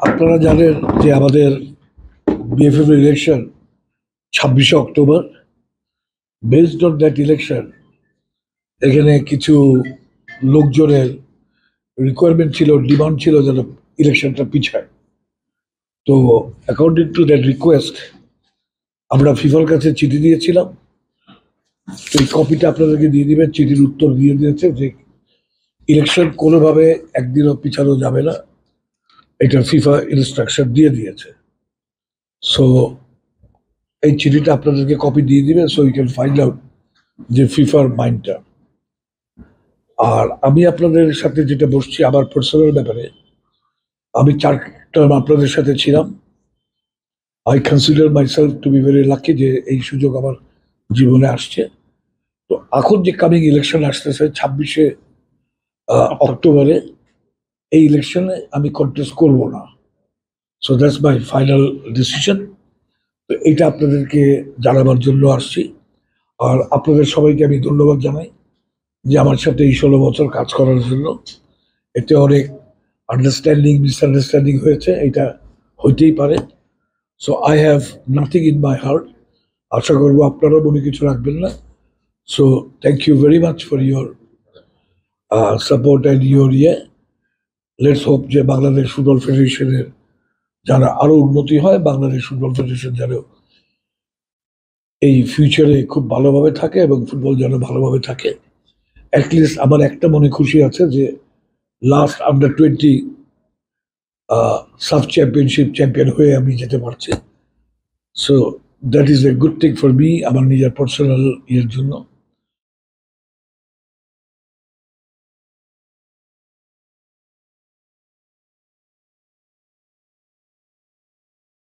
আপনারা জানেন যে আমাদের বিএফএফ ইলেকশন 26শে October. Based on that election, এখানে কিছু লোকজনের রিকোয়ারমেন্ট ছিল, ডিমান্ড ছিল যেন ইলেকশনটা পিছায়। তো অ্যাকর্ডিং টু দ্যাট রিকোয়েস্ট আমরা ফিফার কাছে চিঠি দিয়েছিলাম। তো এই কপিটা আপনাদেরকে দিয়ে দিবেন। চিঠির উত্তর দিয়ে দিয়েছে যে ইলেকশন কোনোভাবে একদিনও পিছানো যাবে না, এটা ফিফা ইনস্ট্রাকশন দিয়ে দিয়েছে। সো এই চিঠিটা আপনাদেরকে কপি দিয়ে দিবেন, so you can find out যে ফিফার মাইন্ডটা। আর আমি আপনাদের সাথে যেটা বসছি আমার পার্সোনাল ব্যাপারে, আমি 4 টার্ম আপনাদের সাথে ছিলাম। I consider myself two be very lucky যে এই সুযোগ আমার জীবনে আসছে। তো এখন যে কামিং ইলেকশন আসতেছে 26শে অক্টোবরে, এই ইলেকশনে আমি কন্টেস্ট করব না। So that's my final decision. তো এইটা আপনাদেরকে জানাবার জন্য আসছি। আর আপনাদের সবাইকে আমি ধন্যবাদ জানাই যে আমার সাথে এই 16 বছর কাজ করার জন্য। এতে অনেক আন্ডারস্ট্যান্ডিং মিসআন্ডারস্ট্যান্ডিং হয়েছে, এটা হইতেই পারে। So I have nothing in my heart. আশা করবো আপনারাও মনে কিছু রাখবেন না। So thank you very much for your support and your let's hope যে বাংলাদেশ ফুটবল ফেডারেশনের যারা আরো উন্নতি হয়, বাংলাদেশ ফুটবল ফেডারেশন যেন এই ফিউচারে খুব ভালোভাবে থাকে এবং ফুটবল যেন ভালোভাবে থাকে। অ্যাটলিস্ট আমার একটা মনে খুশি আছে যে last under 20 sub championship champion হয়ে আমি যেতে পারছি। So that is a good thing for me, আমার নিজের পার্সোনাল জন্য।